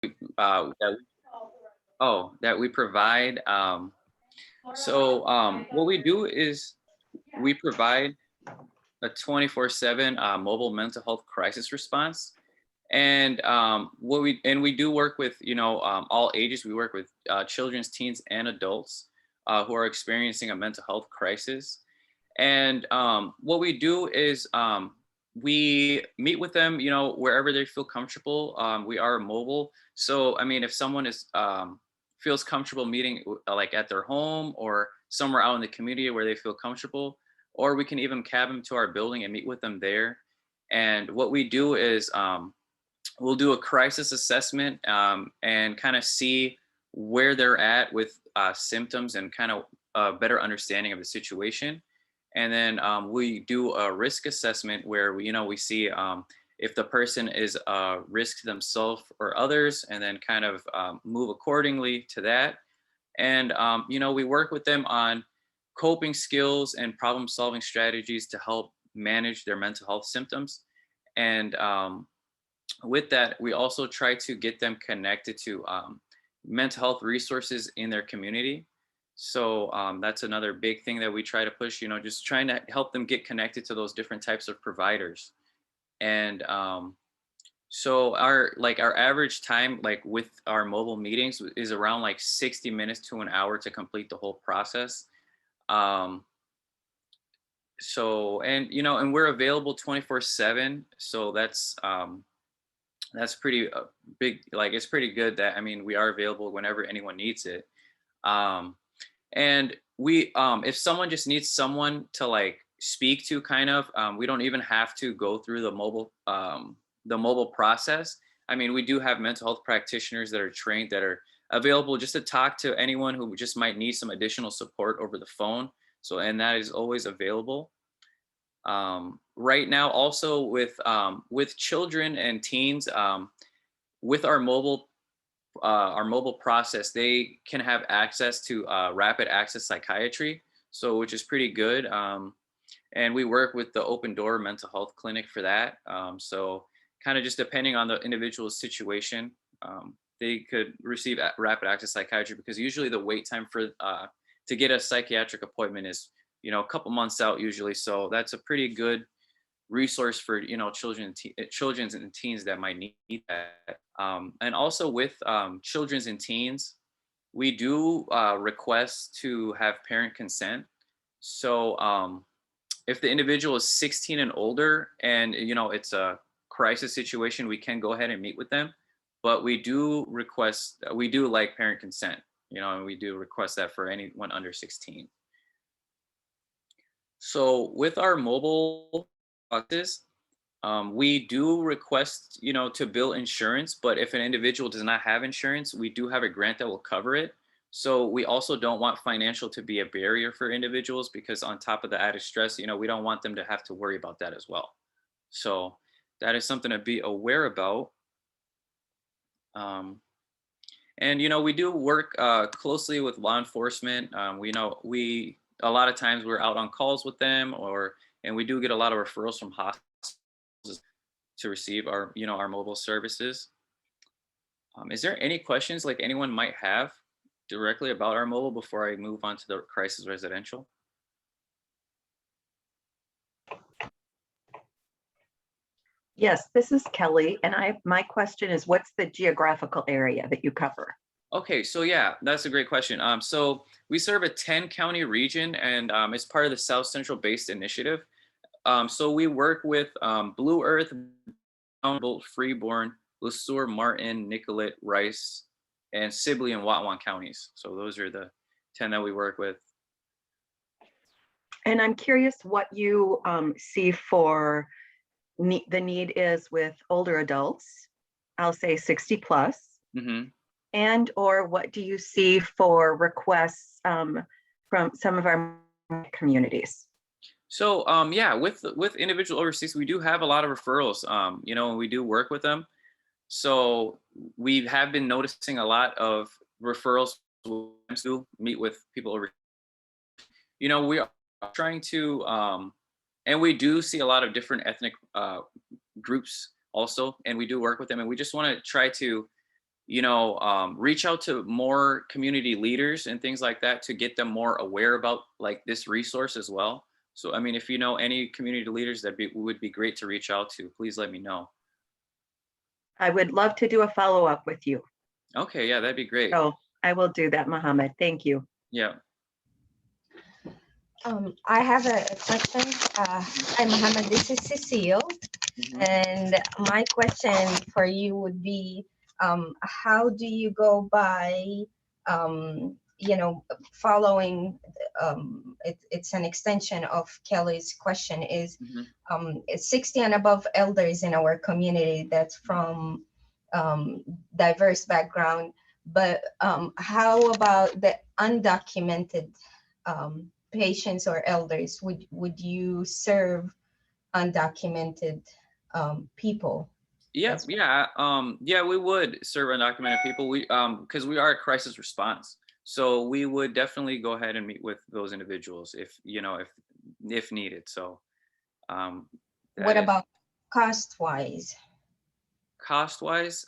that that we provide. What we do is we provide a 24/7 mobile mental health crisis response. And we do work with all ages. We work with children's, teens, and adults who are experiencing a mental health crisis. And what we do is we meet with them, wherever they feel comfortable. We are mobile, so I mean, if someone is feels comfortable meeting like at their home or somewhere out in the community where they feel comfortable, or we can even cab them to our building and meet with them there. And what we do is we'll do a crisis assessment and kind of see where they're at with symptoms and kind of a better understanding of the situation. And then we do a risk assessment where we see if the person is a risk to themselves or others, and then kind of move accordingly to that. And we work with them on coping skills and problem solving strategies to help manage their mental health symptoms. And with that, we also try to get them connected to mental health resources in their community. So that's another big thing that we try to push, just trying to help them get connected to those different types of providers. And so our average time like with our mobile meetings is around like 60 minutes to an hour to complete the whole process. Um, and we're available 24/7. So that's pretty big. Like, it's pretty good that, I mean, we are available whenever anyone needs it. Um, and we if someone just needs someone to like speak to, kind of, we don't even have to go through the mobile process. I mean, we do have mental health practitioners that are trained, that are available just to talk to anyone who just might need some additional support over the phone. So, and that is always available. Right now, also with children and teens, with our mobile process, they can have access to rapid access psychiatry, so which is pretty good. And we work with the Open Door Mental Health Clinic for that. So kind of just depending on the individual's situation, they could receive rapid access psychiatry, because usually the wait time for to get a psychiatric appointment is a couple months out usually. So that's a pretty good resource for children's and teens that might need that. And also with children's and teens, we do request to have parent consent. So if the individual is 16 and older, and it's a crisis situation, we can go ahead and meet with them. But we do like parent consent, and we do request that for anyone under 16. So with our mobile boxes, we do request, to bill insurance, but if an individual does not have insurance, we do have a grant that will cover it. So we also don't want financial to be a barrier for individuals, because on top of the added stress, we don't want them to have to worry about that as well. So that is something to be aware about. And we do work closely with law enforcement. We a lot of times we're out on calls with them, and we do get a lot of referrals from hospitals to receive our mobile services. Is there any questions like anyone might have directly about our mobile before I move on to the crisis residential? Yes, this is Kelly, and my question is, what's the geographical area that you cover? Okay, so yeah, that's a great question. So we serve a 10-county region, and it's part of the South Central Based Initiative. So we work with Blue Earth, Humboldt, Freeborn, LeSueur, Martin, Nicollet, Rice, and Sibley and Whatwan counties. So those are the 10 that we work with. And I'm curious what you see for the need is with older adults, I'll say 60 plus, and or what do you see for requests from some of our communities? So yeah, with individual overseas, we do have a lot of referrals, and we do work with them. So we have been noticing a lot of referrals to meet with people over. We are trying to, and we do see a lot of different ethnic groups also, and we do work with them, and we just want to try to reach out to more community leaders and things like that to get them more aware about like this resource as well. So, I mean, if you know any community leaders that would be great to reach out to, please let me know. I would love to do a follow-up with you. Okay, yeah, that'd be great. So I will do that, Mahamed. Thank you. Yeah. I have a question. Hi, Mahamed. This is Cecile. Mhm. And my question for you would be, how do you go by, following, it's an extension of Kelly's question is, Mhm. 60 and above elders in our community that's from diverse background, but how about the undocumented patients or elders? Would you serve undocumented people? Yeah, as well? yeah, we would serve undocumented people. Because we are a crisis response, so we would definitely go ahead and meet with those individuals if needed. So, that What is about cost wise? cost wise.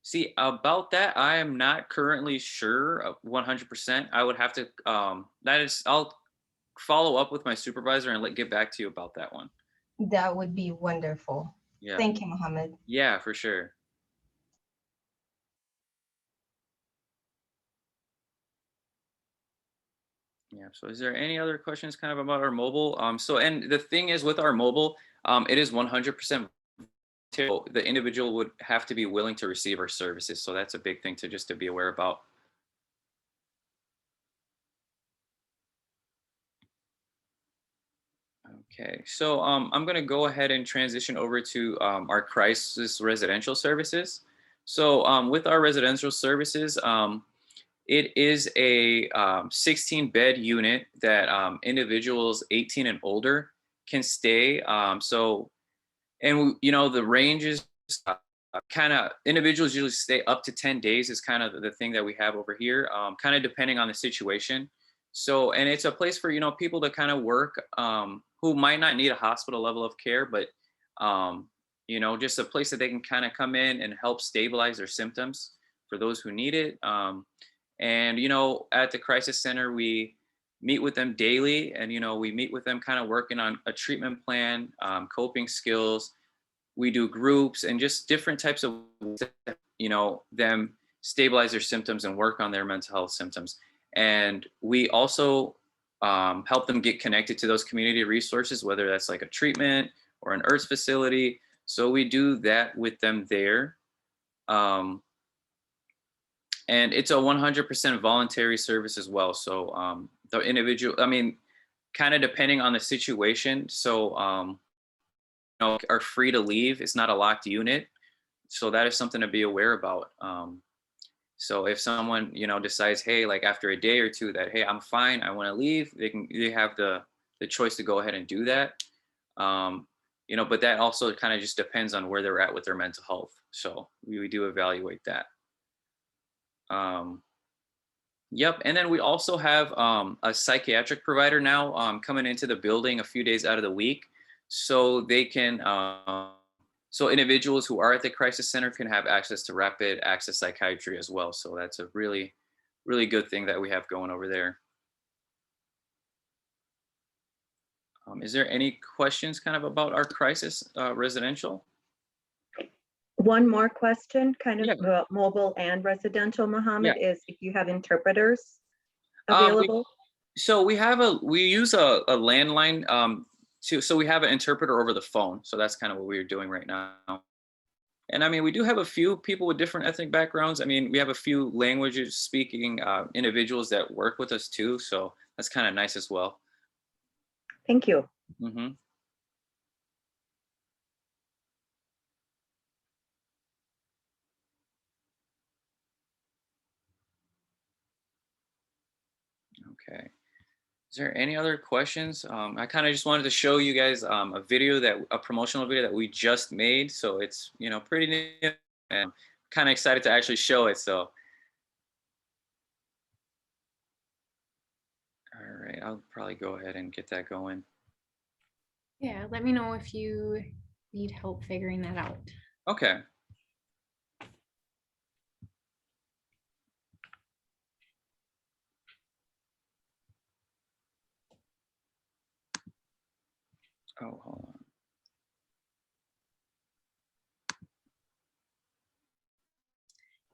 See about that, I am not currently sure of 100%. I would have to. I'll follow up with my supervisor and get back to you about that one. That would be wonderful. Yeah, Thank you, Mohammed. yeah, for sure. Yeah. So is there any other questions kind of about our mobile? So, and the thing is with our mobile, it is 100% the individual would have to be willing to receive our services. So that's a big thing to be aware about. Okay. So I'm going to go ahead and transition over to our crisis residential services. So with our residential services, it is a 16 bed unit that individuals 18 and older can stay. The range is kind of individuals usually stay up to 10 days is kind of the thing that we have over here, kind of depending on the situation. So, and it's a place for, people to kind of work who might not need a hospital level of care, but, just a place that they can kind of come in and help stabilize their symptoms for those who need it. At the crisis center, we meet with them daily and, we meet with them kind of working on a treatment plan, coping skills. We do groups and just different types of them stabilize their symptoms and work on their mental health symptoms. And we also help them get connected to those community resources, whether that's like a treatment or an earth facility. So we do that with them there. And it's a 100% voluntary service as well. So the individual, I mean, kind of depending on the situation. So are free to leave. It's not a locked unit, so that is something to be aware about. So if someone decides, hey, like after a day or two, that hey, I'm fine, I want to leave, they have the choice to go ahead and do that. But that also kind of just depends on where they're at with their mental health. So we do evaluate that. Yep, and then we also have a psychiatric provider now coming into the building a few days out of the week, so they can so individuals who are at the crisis center can have access to rapid access psychiatry as well. So that's a really, really good thing that we have going over there. Is there any questions kind of about our crisis residential? One more question, kind of Yeah. about mobile and residential, Mohammed, is if you have interpreters We, available? so we use a landline so we have an interpreter over the phone. So that's kind of what we're doing right now. And I mean, we do have a few people with different ethnic backgrounds. I mean, we have a few languages speaking individuals that work with us too. So that's kind of nice as well. Thank you. Mm-hmm. Okay. Is there any other questions? I kind of just wanted to show you guys a promotional video that we just made. So it's, pretty new and kind of excited to actually show it. So, all right, I'll probably go ahead and get that going. Yeah, let me know if you need help figuring that out. Okay. Oh, hold on.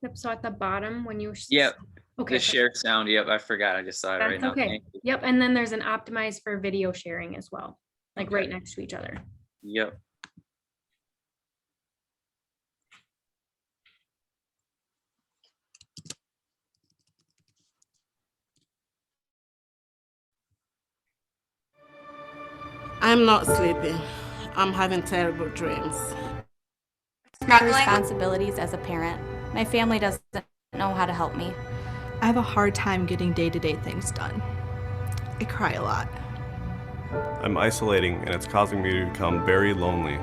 Yep, so at the bottom when you. Yep. Okay. The share sound. Yep, I forgot. I just saw it right That's now. okay. Thank you. Yep, and then there's an optimized for video sharing as well, like Okay. right next to each other. Yep. I'm not sleeping. I'm having terrible dreams. Responsibilities as a parent. My family doesn't know how to help me. I have a hard time getting day-to-day things done. I cry a lot. I'm isolating and it's causing me to become very lonely.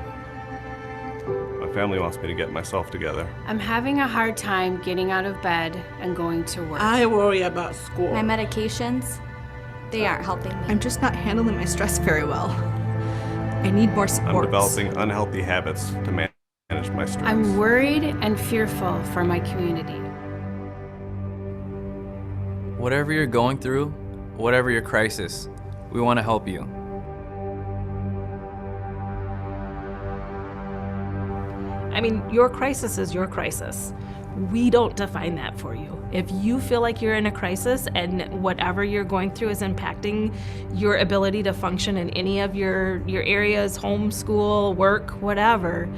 My family wants me to get myself together. I'm having a hard time getting out of bed and going to work. I worry about school. My medications, they aren't helping me. I'm just not handling my stress very well. I need more support. I'm developing unhealthy habits to manage my stress. I'm worried and fearful for my community. Whatever you're going through, whatever your crisis, we want to help you. I mean, your crisis is your crisis. We don't define that for you. If you feel like you're in a crisis and whatever you're going through is impacting your ability to function in any of your areas, home, school, work, whatever,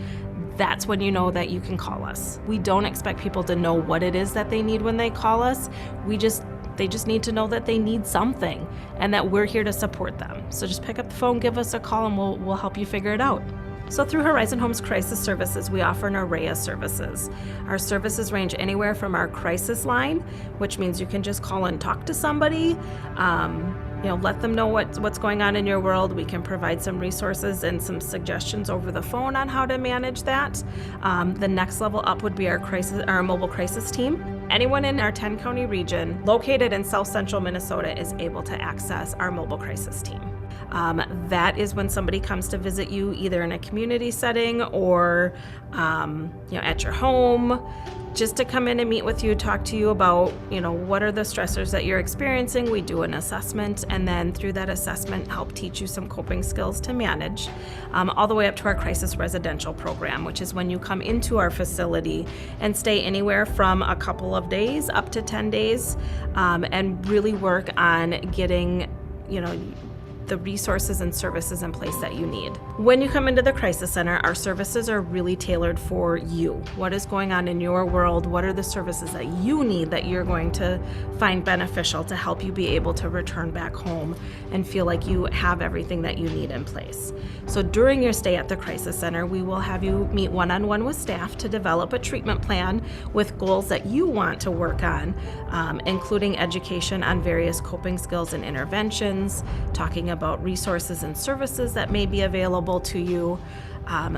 that's when you know that you can call us. We don't expect people to know what it is that they need when they call us. They just need to know that they need something and that we're here to support them. So just pick up the phone, give us a call, and we'll help you figure it out. So through Horizon Homes Crisis Services, we offer an array of services. Our services range anywhere from our crisis line, which means you can just call and talk to somebody, let them know what's going on in your world. We can provide some resources and some suggestions over the phone on how to manage that. The next level up would be our mobile crisis team. Anyone in our 10-county region located in South Central Minnesota is able to access our mobile crisis team. That is when somebody comes to visit you either in a community setting or at your home, just to come in and meet with you, talk to you about what are the stressors that you're experiencing. We do an assessment, and then through that assessment help teach you some coping skills to manage, all the way up to our crisis residential program, which is when you come into our facility and stay anywhere from a couple of days up to 10 days and really work on getting the resources and services in place that you need. When you come into the Crisis Center, our services are really tailored for you. What is going on in your world? What are the services that you need that you're going to find beneficial to help you be able to return back home and feel like you have everything that you need in place? So during your stay at the Crisis Center, we will have you meet one-on-one with staff to develop a treatment plan with goals that you want to work on, including education on various coping skills and interventions, talking about resources and services that may be available to you.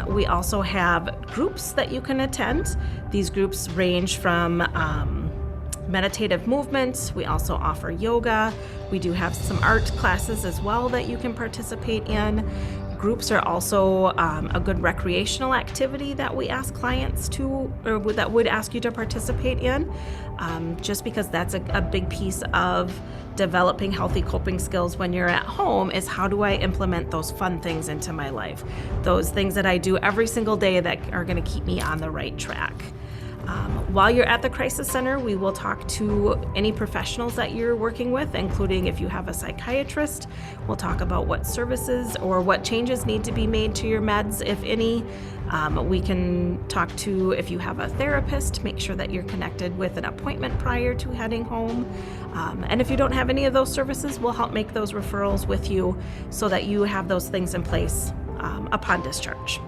We also have groups that you can attend. These groups range from meditative movement. We also offer yoga. We do have some art classes as well that you can participate in. Groups are also a good recreational activity that we ask clients that would ask you to participate in, just because that's a big piece of developing healthy coping skills when you're at home is how do I implement those fun things into my life, those things that I do every single day that are going to keep me on the right track. While you're at the Crisis Center, we will talk to any professionals that you're working with, including if you have a psychiatrist. We'll talk about what services or what changes need to be made to your meds, if any. We can talk to if you have a therapist, make sure that you're connected with an appointment prior to heading home. And if you don't have any of those services, we'll help make those referrals with you so that you have those things in place upon discharge.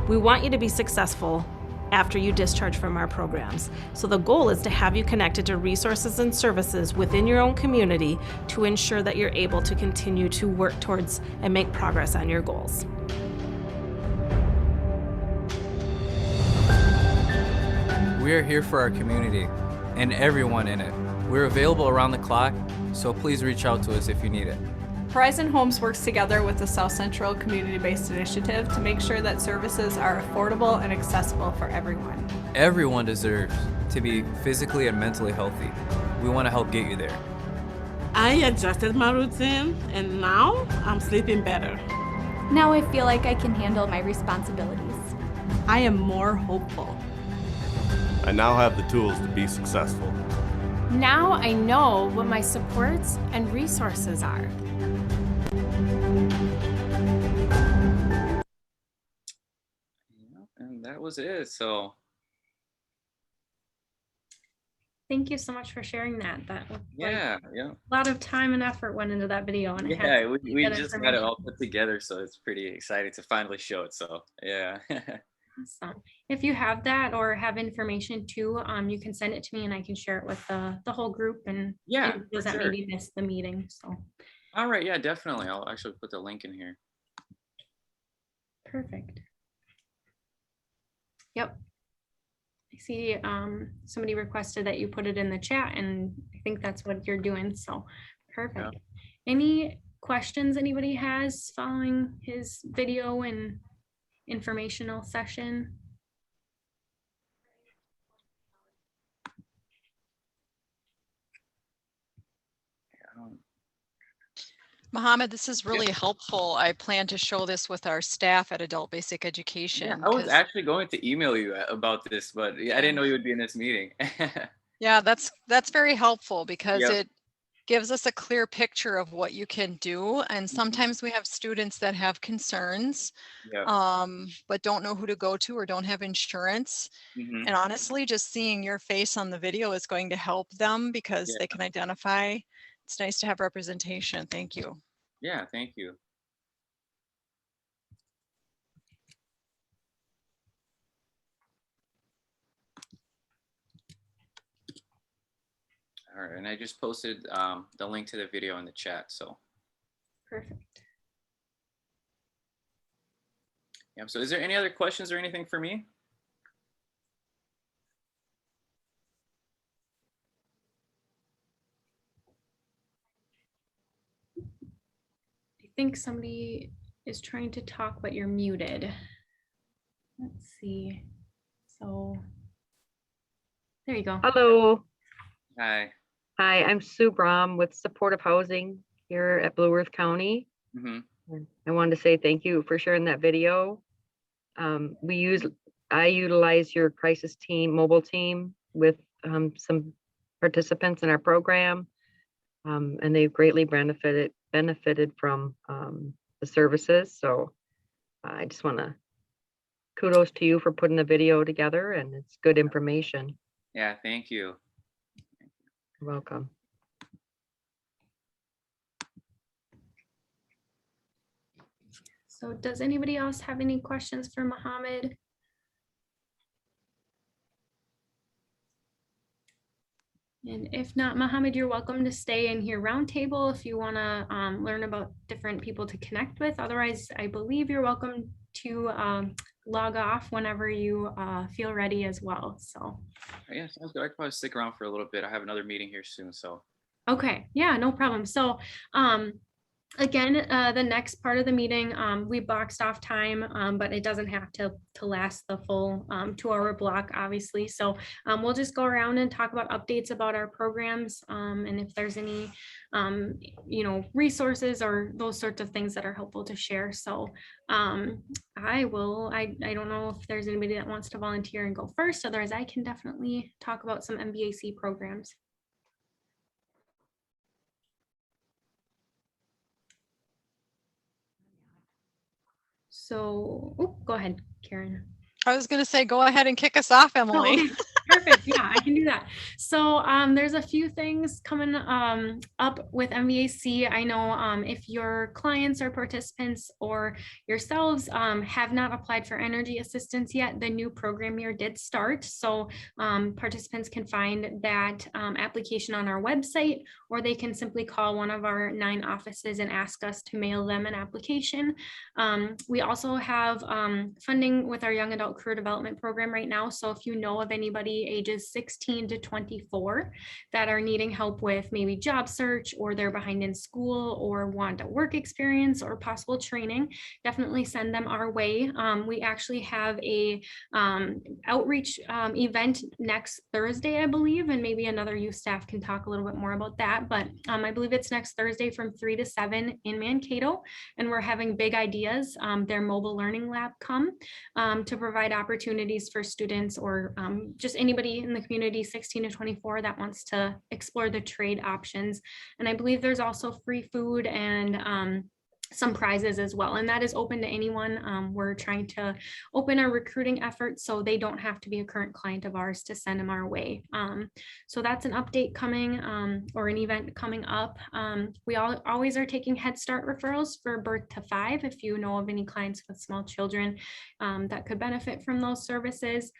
We want you to be successful after you discharge from our programs. So the goal is to have you connected to resources and services within your own community to ensure that you're able to continue to work towards and make progress on your goals. We are here for our community and everyone in it. We're available around the clock, so please reach out to us if you need it. Horizon Homes works together with the South Central Community-Based Initiative to make sure that services are affordable and accessible for everyone. Everyone deserves to be physically and mentally healthy. We want to help get you there. I adjusted my routine and now I'm sleeping better. Now I feel like I can handle my responsibilities. I am more hopeful. I now have the tools to be successful. Now I know what my supports and resources are. And that was it. So Thank you so much for sharing that. That was yeah, yeah. a lot of time and effort went into that video, and it had Yeah, some we really good just got it all information. put together, so it's pretty exciting to finally show it. So yeah. Awesome. If you have that or have information too, you can send it to me and I can share it with the whole group and Yeah, individuals for that sure. maybe missed the meeting. So All right, yeah, definitely. I'll actually put the link in here. perfect. Yep. I see somebody requested that you put it in the chat, and I think that's what you're doing. So perfect. Any questions anybody has following his video and informational session? Mohammed, this is really helpful. I plan to show this with our staff at Adult Basic Education. Yeah, I was actually going to email you about this, but I didn't know you would be in this meeting. Yeah, that's very helpful because Yep. it gives us a clear picture of what you can do. And sometimes we have students that have concerns, Yep. but don't know who to go to or don't have insurance. Mhm. And honestly, just seeing your face on the video is going to help them because they can identify. It's nice to have representation. Thank you. Yeah, thank you. All right, and I just posted the link to the video in the chat. So Perfect. yeah. So is there any other questions or anything for me? I think somebody is trying to talk, but you're muted. Let's see. So there you go. Hello. Hi. Hi, I'm Sue Brom with Supportive Housing here at Blue Earth County. Mm-hmm. I wanted to say thank you for sharing that video. I utilize your crisis team, mobile team with some participants in our program, and they've greatly benefited from the services. So I just want to kudos to you for putting the video together, and it's good information. Yeah, thank you. You're welcome. So does anybody else have any questions for Mohammed? And if not, Mohammed, you're welcome to stay in here roundtable if you want to learn about different people to connect with. Otherwise, I believe you're welcome to log off whenever you feel ready as well. So Yeah, sounds good. I could probably stick around for a little bit. I have another meeting here soon, so. okay, yeah, no problem. So again, the next part of the meeting, we boxed off time, but it doesn't have to last the full 2-hour block, obviously. So we'll just go around and talk about updates about our programs, and if there's any, resources or those sorts of things that are helpful to share. So I don't know if there's anybody that wants to volunteer and go first. Otherwise, I can definitely talk about some MBAC programs. So, go ahead, Karen. I was going to say, go ahead and kick us off, Emily. Oh, okay. Perfect. Yeah, I can do that. So there's a few things coming up with MVAC. I know if your clients or participants or yourselves have not applied for energy assistance yet, the new program year did start. So participants can find that application on our website, or they can simply call one of our 9 offices and ask us to mail them an application. We also have funding with our young adult career development program right now. So if you know of anybody anybody ages 16 to 24 that are needing help with maybe job search, or they're behind in school, or want a work experience or possible training, definitely send them our way. We actually have a outreach event next Thursday, I believe, and maybe another youth staff can talk a little bit more about that. But I believe it's next Thursday from 3 to 7 in Mankato, and we're having Big Ideas, their mobile learning lab, come to provide opportunities for students, or just anybody in the community 16 to 24 that wants to explore the trade options. And I believe there's also free food and some prizes as well, and that is open to anyone. We're trying to open our recruiting efforts so they don't have to be a current client of ours to send them our way. So that's an update coming, or an event coming up. We always are taking Head Start referrals for birth to 5 if you know of any clients with small children that could benefit from those services.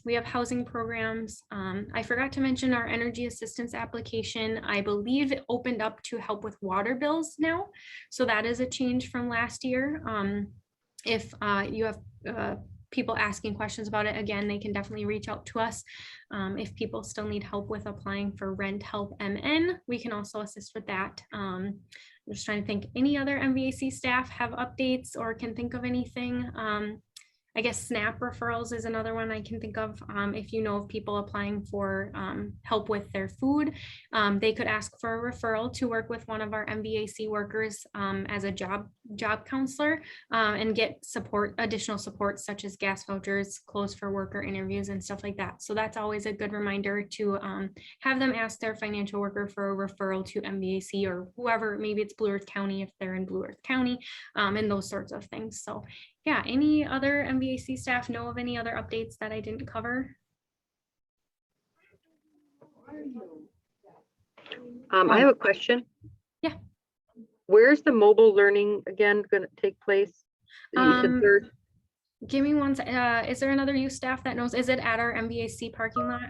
We have housing programs. I forgot to mention our energy assistance application. I believe it opened up to help with water bills now. So that is a change from last year. If you have people asking questions about it, again, they can definitely reach out to us. If people still need help with applying for Rent Help MN, we can also assist with that. I'm just trying to think, any other MVAC staff have updates or can think of anything? I guess SNAP referrals is another one I can think of. If you know of people applying for help with their food, they could ask for a referral to work with one of our MVAC workers as a job counselor and get additional support such as gas vouchers, clothes for worker interviews, and stuff like that. So that's always a good reminder to have them ask their financial worker for a referral to MVAC or whoever, maybe it's Blue Earth County if they're in Blue Earth County, and those sorts of things. So yeah, any other MVAC staff know of any other updates that I didn't cover? I have a question. Yeah. Where's the mobile learning again going to take place? You said third. Give me one second. Is there another youth staff that knows? Is it at our MVAC parking lot?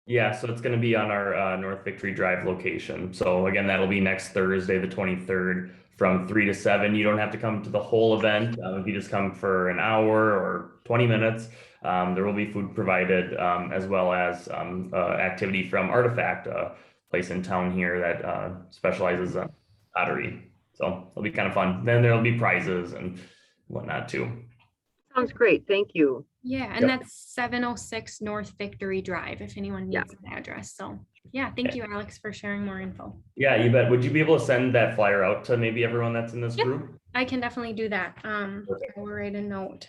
Yeah, so it's going to be on our North Victory Drive location. So again, that'll be next Thursday, the 23rd, from 3 to 7. You don't have to come to the whole event. If you just come for an hour or 20 minutes, there will be food provided, as well as activity from Artifact, a place in town here that specializes in pottery. So it'll be kind of fun. Then there'll be prizes and whatnot too. Sounds great. Thank you. Yeah, and that's 706 North Victory Drive if anyone needs an address. So yeah, thank you, Alex, for sharing more info. Yeah, you bet. Would you be able to send that flyer out to maybe everyone that's in this group? I can definitely do that. I will write a note.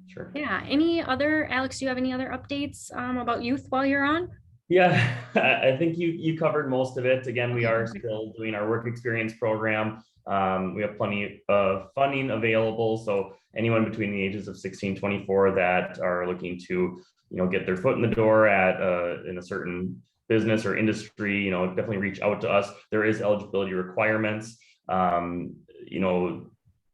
Sure. Yeah. Any other, Alex, do you have any other updates about youth while you're on? Yeah, I think you covered most of it. Again, we are still doing our work experience program. We have plenty of funding available. So anyone between the ages of 16 and 24 that are looking to, get their foot in the door at in a certain business or industry, definitely reach out to us. There is eligibility requirements. So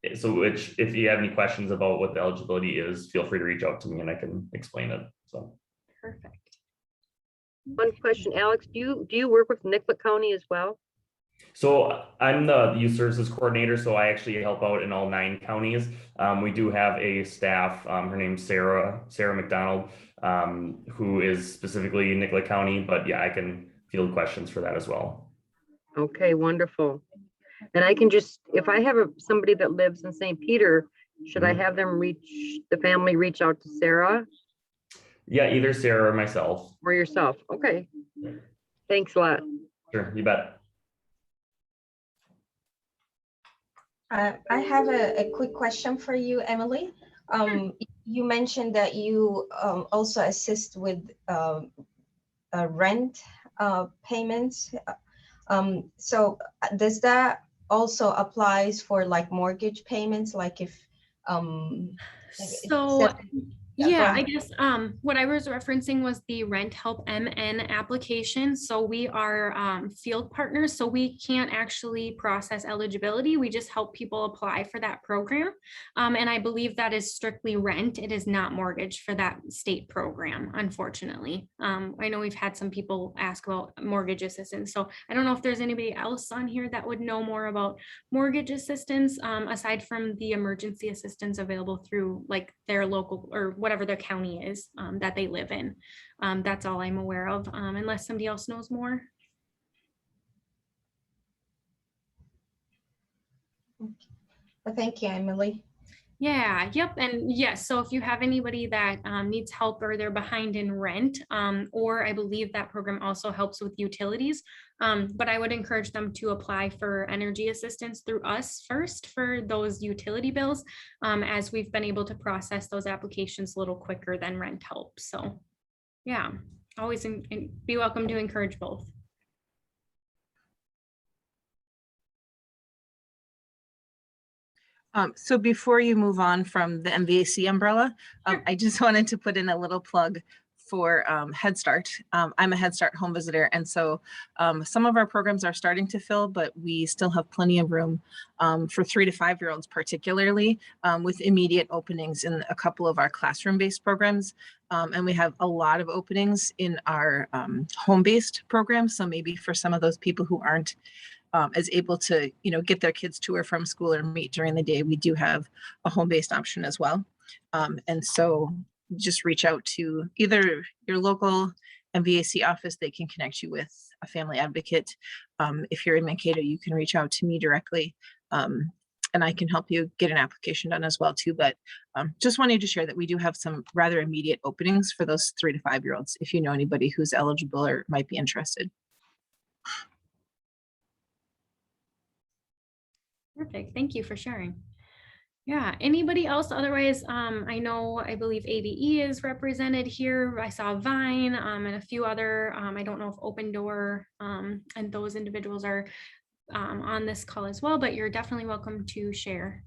if you have any questions about what the eligibility is, feel free to reach out to me and I can explain it. So perfect. One question, Alex, do you work with Nicollet County as well? So I'm the youth services coordinator, so I actually help out in all 9 counties. We do have a staff, her name's Sarah McDonald, who is specifically in Nicollet County, but yeah, I can field questions for that as well. Okay, wonderful. And I can just, if I have somebody that lives in St. Peter, should I have them the family reach out to Sarah? Yeah, either Sarah or myself. Or yourself. Okay. Thanks a lot. Sure, you bet. I have a quick question for you, Emily. You mentioned that you also assist with rent payments. So does that also applies for like mortgage payments? Like if yeah, I guess what I was referencing was the Rent Help MN application. So we are field partners, so we can't actually process eligibility. We just help people apply for that program. And I believe that is strictly rent. It is not mortgage for that state program, unfortunately. I know we've had some people ask about mortgage assistance. So I don't know if there's anybody else on here that would know more about mortgage assistance, aside from the emergency assistance available through like their local or whatever the county is that they live in. That's all I'm aware of, unless somebody else knows more. Well, thank you, Emily. Yeah, yep. And yes, so if you have anybody that needs help or they're behind in rent, or I believe that program also helps with utilities, but I would encourage them to apply for energy assistance through us first for those utility bills, as we've been able to process those applications a little quicker than rent help. So yeah, always be welcome to encourage both. So before you move on from the MVAC umbrella, I just wanted to put in a little plug for Head Start. I'm a Head Start home visitor, and so some of our programs are starting to fill, but we still have plenty of room for 3 to 5 year olds, particularly with immediate openings in a couple of our classroom-based programs. And we have a lot of openings in our home-based programs. So maybe for some of those people who aren't as able to, get their kids to or from school or meet during the day, we do have a home-based option as well. And so just reach out to either your local MVAC office. They can connect you with a family advocate. If you're in Mankato, you can reach out to me directly. And I can help you get an application done as well too. But just wanted to share that we do have some rather immediate openings for those 3 to 5 year olds, if you know anybody who's eligible or might be interested. Perfect. Thank you for sharing. Yeah. Anybody else? Otherwise, I believe ABE is represented here. I saw Vine and a few other, I don't know if Open Door and those individuals are on this call as well, but you're definitely welcome to share.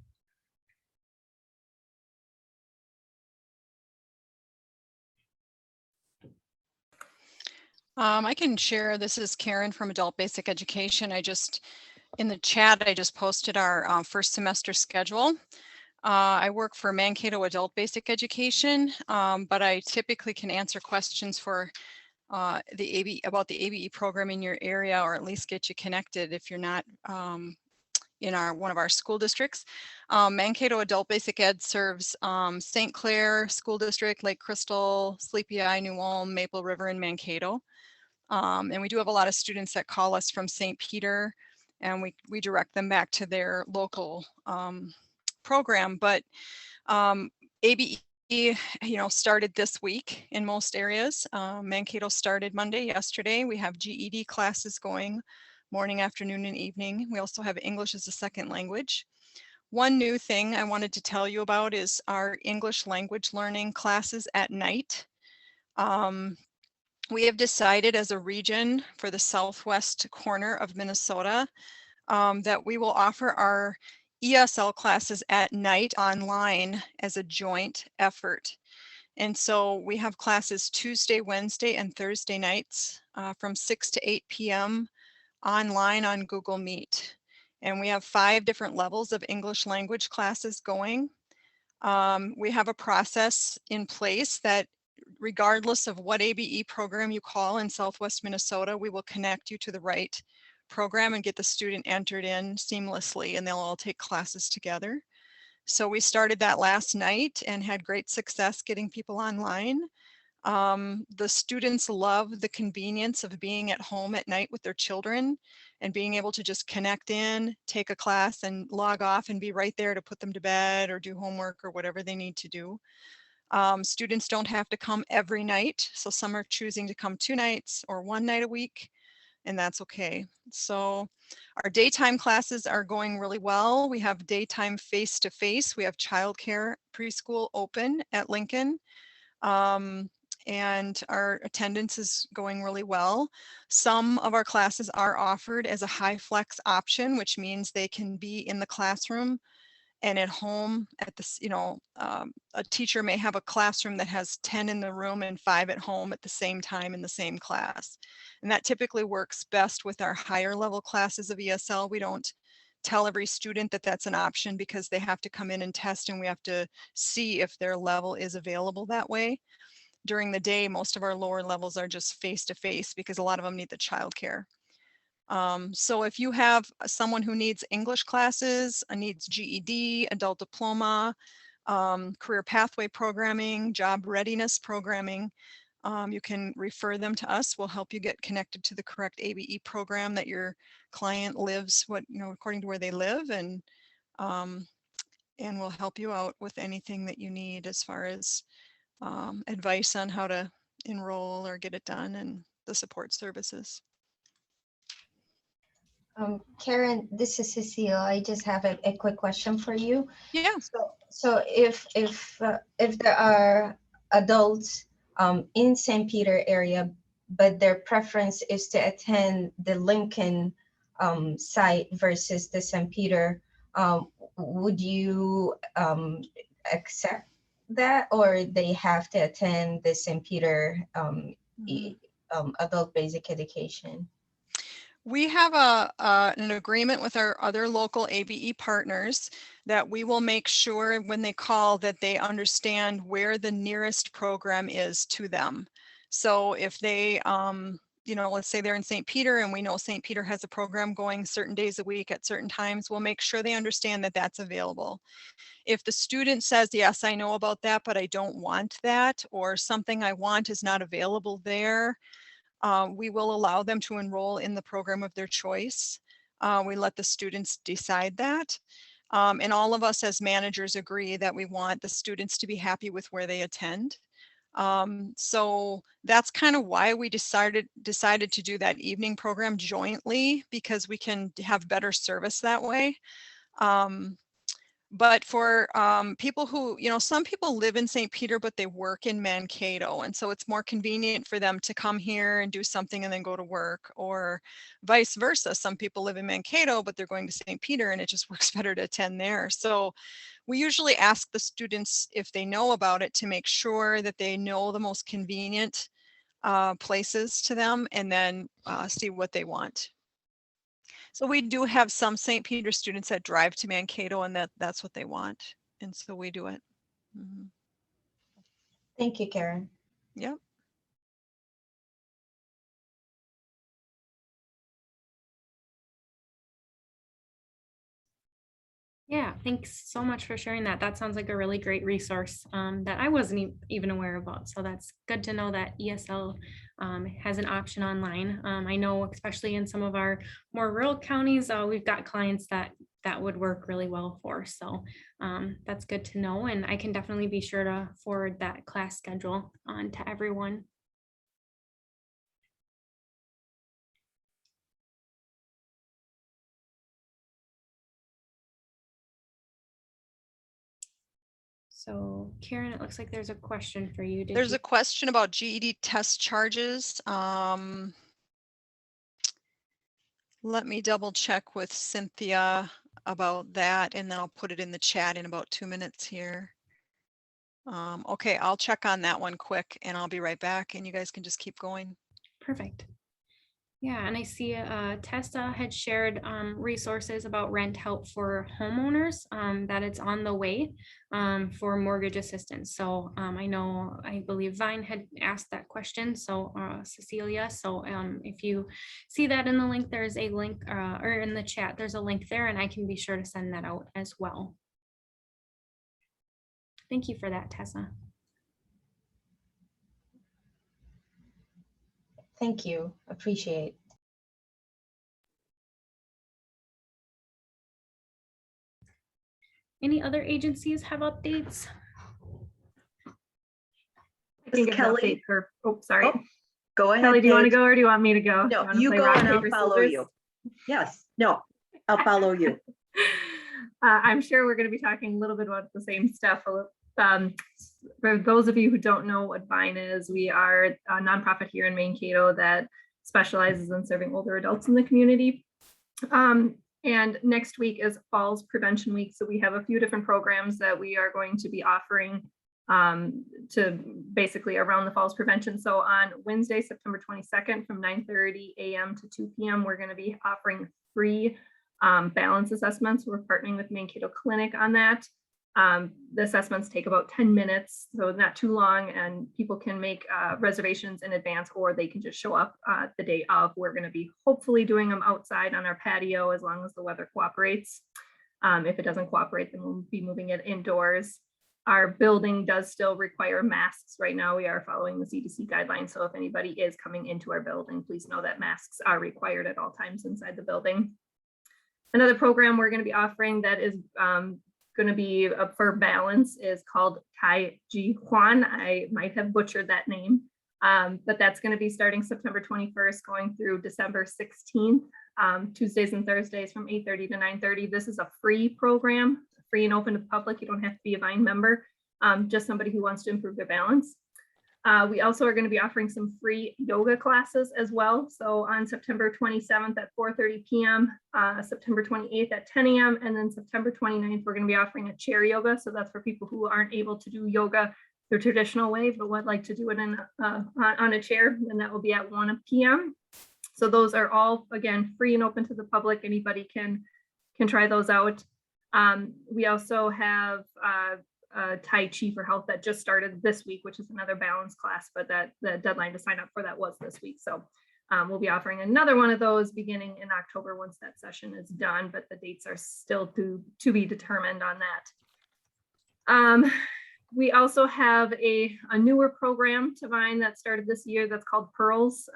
I can share. This is Karen from Adult Basic Education. In the chat, I just posted our first semester schedule. I work for Mankato Adult Basic Education, but I typically can answer questions for about the ABE program in your area, or at least get you connected if you're not in one of our school districts. Mankato Adult Basic Ed serves St. Clair School District, Lake Crystal, Sleepy Eye, New Ulm, Maple River, and Mankato. And we do have a lot of students that call us from St. Peter, and we direct them back to their local program. But ABE, started this week in most areas. Mankato started Monday, yesterday. We have GED classes going morning, afternoon, and evening. We also have English as a second language. One new thing I wanted to tell you about is our English language learning classes at night. We have decided as a region for the southwest corner of Minnesota that we will offer our ESL classes at night online as a joint effort. And so we have classes Tuesday, Wednesday, and Thursday nights from 6 to 8 p.m. online on Google Meet. And we have 5 different levels of English language classes going. We have a process in place that regardless of what ABE program you call in Southwest Minnesota, we will connect you to the right program and get the student entered in seamlessly, and they'll all take classes together. So we started that last night and had great success getting people online. The students love the convenience of being at home at night with their children and being able to just connect in, take a class, and log off and be right there to put them to bed or do homework or whatever they need to do. Students don't have to come every night. So some are choosing to come 2 nights or 1 night a week, and that's okay. So our daytime classes are going really well. We have daytime face-to-face. We have childcare preschool open at Lincoln. And our attendance is going really well. Some of our classes are offered as a high flex option, which means they can be in the classroom and at home at this, a teacher may have a classroom that has 10 in the room and 5 at home at the same time in the same class. And that typically works best with our higher level classes of ESL. We don't tell every student that that's an option because they have to come in and test, and we have to see if their level is available that way. During the day, most of our lower levels are just face-to-face because a lot of them need the childcare. So if you have someone who needs English classes, needs GED, adult diploma, career pathway programming, job readiness programming. You can refer them to us. We'll help you get connected to the correct ABE program that your client lives, according to where they live, and we'll help you out with anything that you need as far as advice on how to enroll or get it done and the support services. Karen, this is Cecile. I just have a quick question for you. Yeah. So if there are adults in St. Peter area, but their preference is to attend the Lincoln site versus the St. Peter, would you accept that, or they have to attend the St. Peter adult basic education? We have an agreement with our other local ABE partners that we will make sure when they call that they understand where the nearest program is to them. So if they, let's say they're in St. Peter and we know St. Peter has a program going certain days a week at certain times, we'll make sure they understand that that's available. If the student says, yes, I know about that, but I don't want that, or something I want is not available there, we will allow them to enroll in the program of their choice. We let the students decide that. And all of us as managers agree that we want the students to be happy with where they attend. So that's kind of why we decided to do that evening program jointly, because we can have better service that way. But for people who, some people live in St. Peter, but they work in Mankato. And so it's more convenient for them to come here and do something and then go to work, or vice versa. Some people live in Mankato, but they're going to St. Peter and it just works better to attend there. So we usually ask the students if they know about it to make sure that they know the most convenient places to them, and then see what they want. So we do have some St. Peter students that drive to Mankato, and that's what they want. And so we do it. Mm-hmm. Thank you, Karen. Yep. Yeah, thanks so much for sharing that. That sounds like a really great resource that I wasn't even aware about. So that's good to know that ESL has an option online. I know, especially in some of our more rural counties, we've got clients that would work really well for. So that's good to know. And I can definitely be sure to forward that class schedule on to everyone. So Karen, it looks like there's a question for you. There's a question about GED test charges. Let me double check with Cynthia about that, and then I'll put it in the chat in about 2 minutes here. Okay, I'll check on that one quick and I'll be right back, and you guys can just keep going. Perfect. Yeah, and I see Tessa had shared resources about rent help for homeowners, that it's on the way for mortgage assistance. So I believe Vine had asked that question, so Cecilia. So if you see that in the link, there's a link, or in the chat, there's a link there, and I can be sure to send that out as well. Thank you for that, Tessa. Thank you. Appreciate. Any other agencies have updates? I can give an update for, sorry. Oh, go ahead. Kelly, do you want to Paige. go or do you want me to go? No, you go and I'll follow you. Yes, no, I'll follow you. I'm sure we're going to be talking a little bit about the same stuff. For those of you who don't know what Vine is, we are a nonprofit here in Mankato that specializes in serving older adults in the community. And next week is Falls Prevention Week. So we have a few different programs that we are going to be offering to basically around the falls prevention. So on Wednesday, September 22nd from 9:30 a.m. to 2 p.m., we're going to be offering free balance assessments. We're partnering with Mankato Clinic on that. The assessments take about 10 minutes, so not too long, and people can make reservations in advance, or they can just show up the day of. We're going to be hopefully doing them outside on our patio as long as the weather cooperates. If it doesn't cooperate, then we'll be moving it indoors. our building does still require masks right now. We are following the CDC guidelines. So if anybody is coming into our building, please know that masks are required at all times inside the building. Another program we're going to be offering that is going to be up for balance is called Tai Ji Huan. I might have butchered that name, but that's going to be starting September 21st, going through December 16th, Tuesdays and Thursdays from 8:30 to 9:30. This is a free program, free and open to the public. You don't have to be a VINE member, just somebody who wants to improve their balance. We also are going to be offering some free yoga classes as well. So on September 27th at 4:30 p.m., September 28th at 10 a.m., and then September 29th, we're going to be offering a chair yoga. So that's for people who aren't able to do yoga the traditional way, but would like to do it in on a chair, and that will be at 1 p.m. So those are all, again, free and open to the public. Anybody can try those out. We also have Tai Chi for Health that just started this week, which is another balance class, but that the deadline to sign up for that was this week. So we'll be offering another one of those beginning in October once that session is done, but the dates are still to be determined on that. We also have a newer program to VINE that started this year that's called Pearls,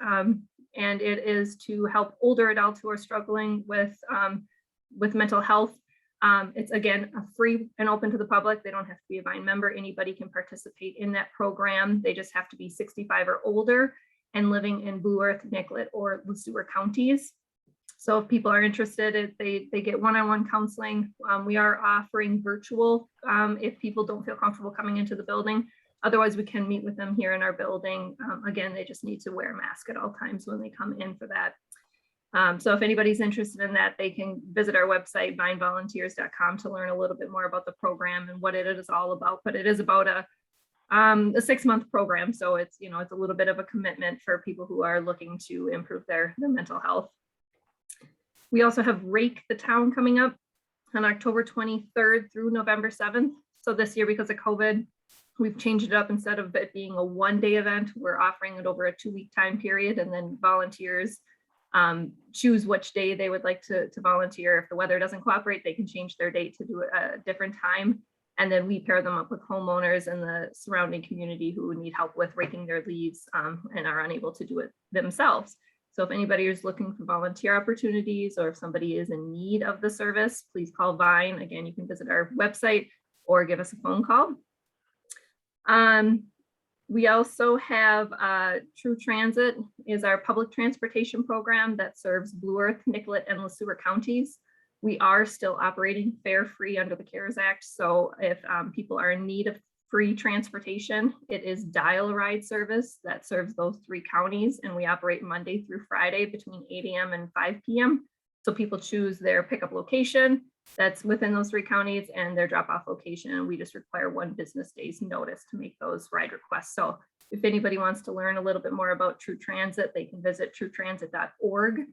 and it is to help older adults who are struggling with mental health. It's, again, a free and open to the public. They don't have to be a VINE member. Anybody can participate in that program. They just have to be 65 or older and living in Blue Earth, Nicollet, or Le Sueur counties. So if people are interested, they get one-on-one counseling. We are offering virtual if people don't feel comfortable coming into the building. Otherwise, we can meet with them here in our building. Again, they just need to wear a mask at all times when they come in for that. So if anybody's interested in that, they can visit our website, vinevolunteers.com, to learn a little bit more about the program and what it is all about. But it is about a 6-month program. So it's, it's a little bit of a commitment for people who are looking to improve their mental health. We also have Rake the Town coming up on October 23rd through November 7th. So this year, because of COVID, we've changed it up. Instead of it being a one-day event, we're offering it over a 2-week time period, and then volunteers choose which day they would like to volunteer. If the weather doesn't cooperate, they can change their date to do it a different time. And then we pair them up with homeowners in the surrounding community who need help with raking their leaves and are unable to do it themselves. So if anybody is looking for volunteer opportunities, or if somebody is in need of the service, please call VINE. Again, you can visit our website or give us a phone call. We also have True Transit is our public transportation program that serves Blue Earth, Nicollet, and Le Sueur counties. We are still operating fare free under the CARES Act. So if people are in need of free transportation, it is Dial a Ride service that serves those 3 counties, and we operate Monday through Friday between 8 a.m. and 5 p.m. So people choose their pickup location that's within those 3 counties and their drop-off location, and we just require 1 business day's notice to make those ride requests. So if anybody wants to learn a little bit more about True Transit, they can visit truetransit.org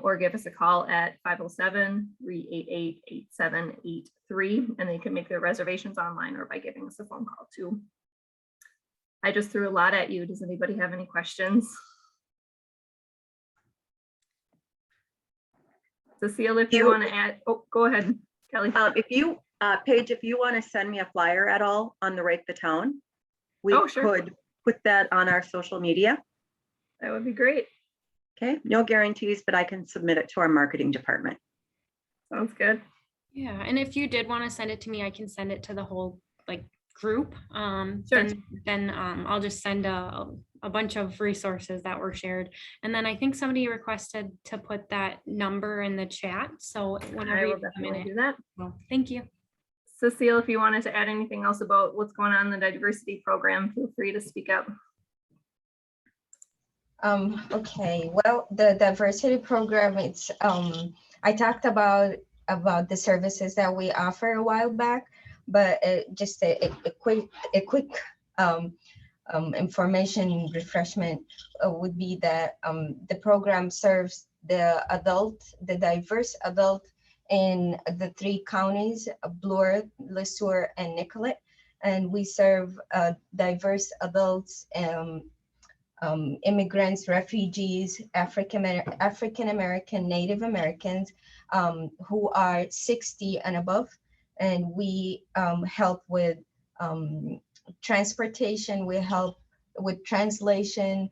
or give us a call at 507-388-8783, and they can make their reservations online or by giving us a phone call too. I just threw a lot at you. Does anybody have any questions? Cecile, if you want to add, oh, go ahead, Kelly. If you, Paige, if you want to send me a flyer at all on the Rake the Town, we could put that on our social media. That would be great. Okay, no guarantees, but I can submit it to our marketing department. Sounds good. Yeah, and if you did want to send it to me, I can send it to the whole group. Sure. Then I'll just send a bunch of resources that were shared. And then I think somebody requested to put that number in the chat. So whenever I will you definitely do that. Well, thank you. Cecile, if you wanted to add anything else about what's going on in the diversity program, feel free to speak up. Okay, well, the diversity program, it's I talked about the services that we offer a while back, but just a quick information refreshment would be that the program serves the diverse adult in the 3 counties, Blue Earth, Le Sueur, and Nicollet, and we serve diverse adults, immigrants, refugees, African American, Native Americans who are 60 and above, and we help with transportation, we help with translation,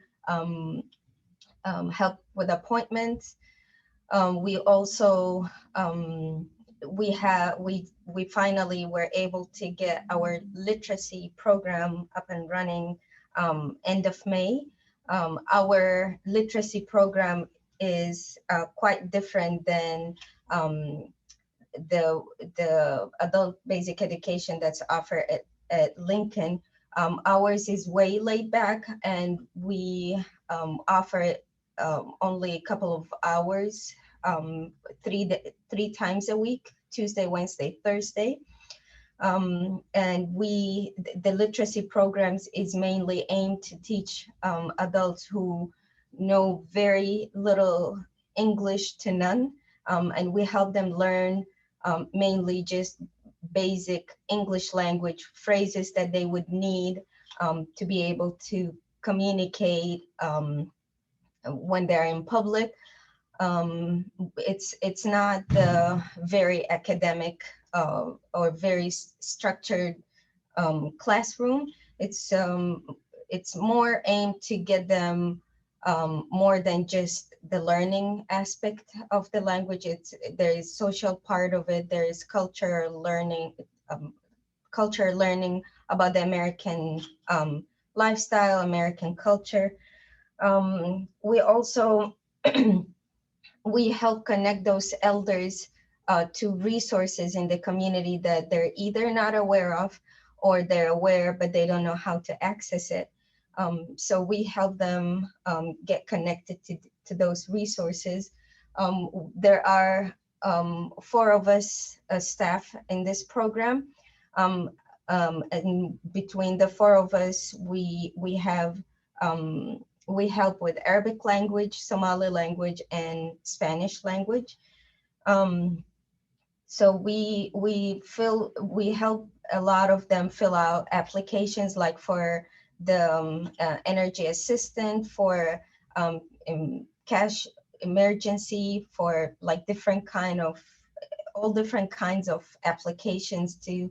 help with appointments. We also we finally were able to get our literacy program up and running end of May. Our literacy program is quite different than the adult basic education that's offered at Lincoln. Ours is way laid back, and we offer only a couple of hours, 3 times a week, Tuesday, Wednesday, Thursday. And the literacy programs is mainly aimed to teach adults who know very little English to none, and we help them learn mainly just basic English language phrases that they would need to be able to communicate when they're in public. It's not the very academic or very structured classroom. It's more aimed to get them more than just the learning aspect of the language. There is social part of it. There is culture learning about the American lifestyle, American culture. We also we help connect those elders to resources in the community that they're either not aware of, or they're aware but they don't know how to access it. So we help them get connected to those resources. There are 4 of us staff in this program. And between the 4 of us, we help with Arabic language, Somali language, and Spanish language. So we help a lot of them fill out applications, like for the energy assistant, for cash emergency, for like all different kinds of applications to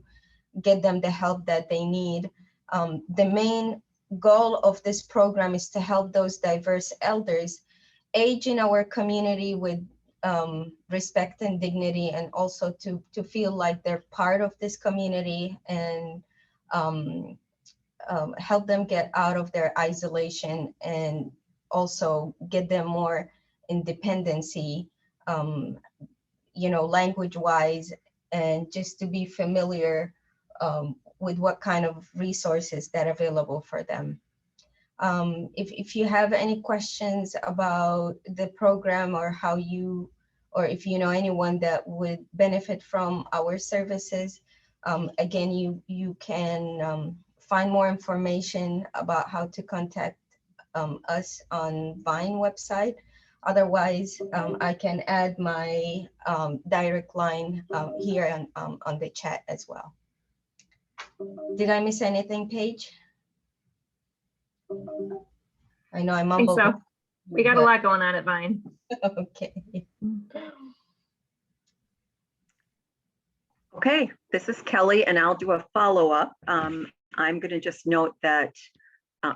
get them the help that they need. The main goal of this program is to help those diverse elders age in our community with respect and dignity, and also to feel like they're part of this community, and help them get out of their isolation, and also get them more independency, language wise, and just to be familiar with what kind of resources that are available for them. If you have any questions about the program, or if you know anyone that would benefit from our services, again, you can find more information about how to contact us on Vine website. Otherwise, I can add my direct line here on the chat as well. Did I miss anything, Paige? I know I mumbled. I think so. We got a lot going on at Vine. Okay. Okay, this is Kelly, and I'll do a follow-up. I'm going to just note that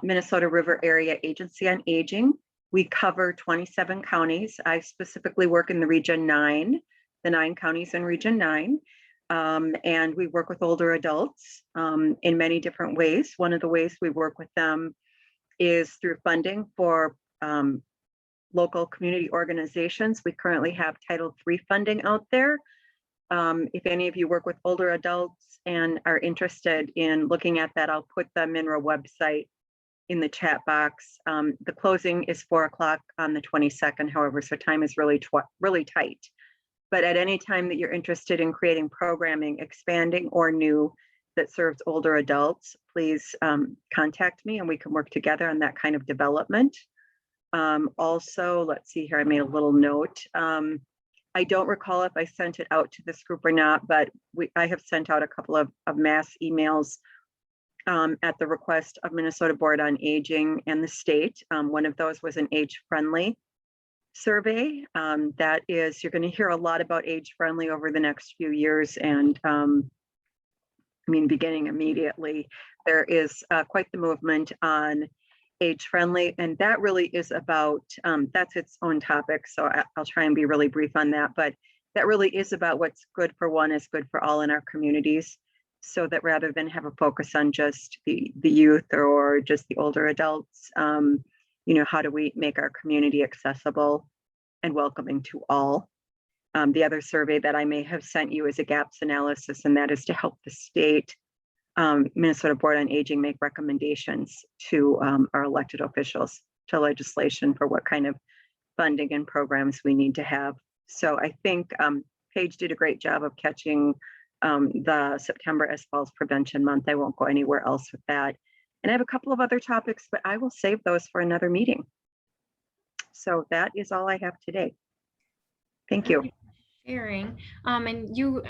Minnesota River Area Agency on Aging, we cover 27 counties. I specifically work in the Region 9, the 9 counties in Region 9. And we work with older adults in many different ways. One of the ways we work with them is through funding for local community organizations. We currently have Title III funding out there. If any of you work with older adults and are interested in looking at that, I'll put the MNRA website in the chat box. The closing is 4 o'clock on the 22nd, however, so time is really tight. But at any time that you're interested in creating programming, expanding or new, that serves older adults, please contact me and we can work together on that kind of development. Also, let's see here, I made a little note. I don't recall if I sent it out to this group or not, but I have sent out a couple of mass emails at the request of Minnesota Board on Aging and the state. One of those was an age-friendly survey. That is, you're going to hear a lot about age-friendly over the next few years, and beginning immediately. There is quite the movement on age friendly, and that really is about, that's its own topic. So I'll try and be really brief on that, but that really is about what's good for one is good for all in our communities. So that rather than have a focus on just the youth or just the older adults, how do we make our community accessible and welcoming to all? The other survey that I may have sent you is a gaps analysis, and that is to help the state Minnesota Board on Aging make recommendations to our elected officials to legislation for what kind of funding and programs we need to have. So I think Paige did a great job of catching the September as Falls Prevention Month. I won't go anywhere else with that. And I have a couple of other topics, but I will save those for another meeting. So that is all I have today. Thank you. Sharing. And you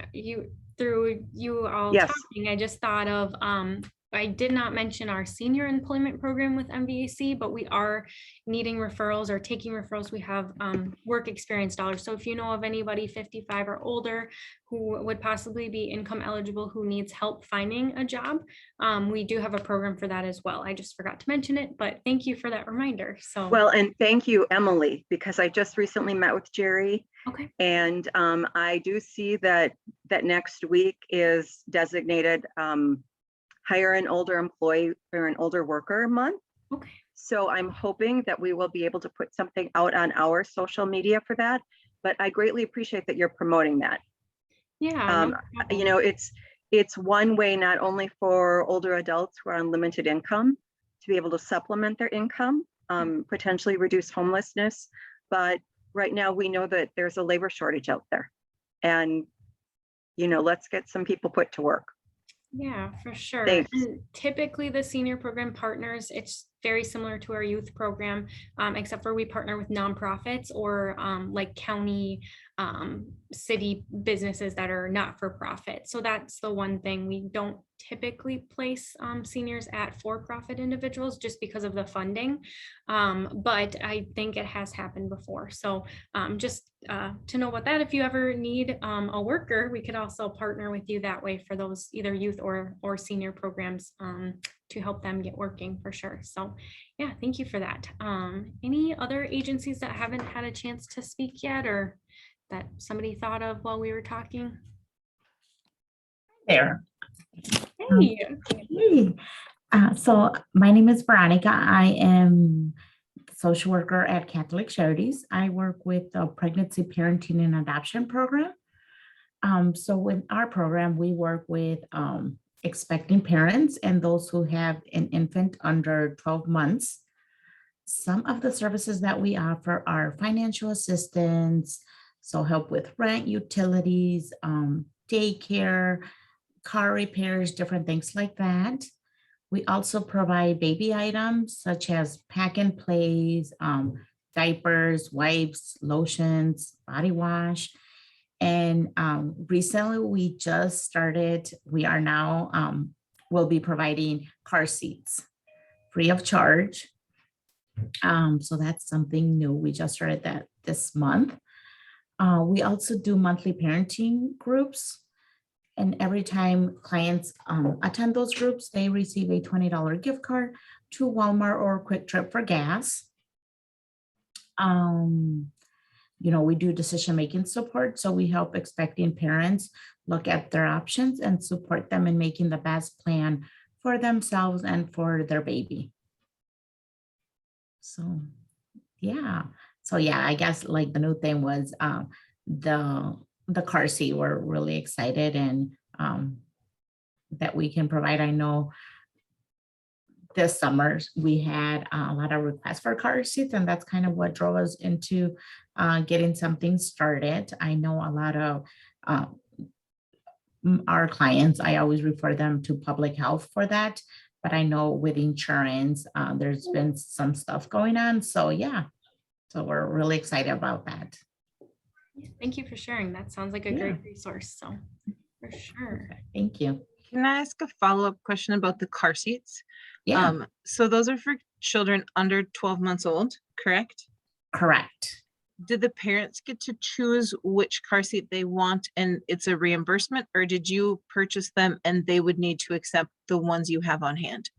through you all Yes. talking, I just thought of I did not mention our senior employment program with MVAC, but we are needing referrals or taking referrals. We have work experience dollars. So if you know of anybody 55 or older who would possibly be income eligible, who needs help finding a job, we do have a program for that as well. I just forgot to mention it, but thank you for that reminder. So well, and thank you, Emily, because I just recently met with Jerry. Okay. And I do see that next week is designated hire an older employee or an older worker month. Okay. So I'm hoping that we will be able to put something out on our social media for that. But I greatly appreciate that you're promoting that. Yeah. It's one way not only for older adults who are on limited income to be able to supplement their income, potentially reduce homelessness, but right now we know that there's a labor shortage out there, and let's get some people put to work. Yeah, for sure. Thanks. And typically the senior program partners, it's very similar to our youth program, except for we partner with nonprofits or like county, city businesses that are not for profit. So that's the one thing. We don't typically place seniors at for-profit individuals just because of the funding. But I think it has happened before. So just to know about that, if you ever need a worker, we could also partner with you that way for those either youth or senior programs to help them get working for sure. So yeah, thank you for that. Any other agencies that haven't had a chance to speak yet or that somebody thought of while we were talking? There. Hey. Hey. So my name is Veronica. I am social worker at Catholic Charities. I work with the Pregnancy, Parenting, and Adoption program. So with our program, we work with expecting parents and those who have an infant under 12 months. Some of the services that we offer are financial assistance, so help with rent, utilities, daycare, car repairs, different things like that. We also provide baby items such as pack and plays, diapers, wipes, lotions, body wash. And recently we just started, we are now, we'll be providing car seats free of charge. So that's something new. We just started that this month. We also do monthly parenting groups. And every time clients attend those groups, they receive a $20 gift card to Walmart or Quick Trip for gas. We do decision-making support. So we help expecting parents look at their options and support them in making the best plan for themselves and for their baby. So, yeah. So yeah, I guess like the new thing was the car seat. We're really excited and that we can provide. I know this summer we had a lot of requests for car seats, and that's kind of what drove us into getting something started. I know a lot of our clients, I always refer them to public health for that, but I know with insurance, there's been some stuff going on. So yeah, so we're really excited about that. Thank you for sharing. That sounds like a great resource. So for sure. Thank you. Can I ask a follow-up question about the car seats? Yeah. So those are for children under 12 months old, correct? Correct. do the parents get to choose which car seat they want and it's a reimbursement, or did you purchase them and they would need to accept the ones you have on hand?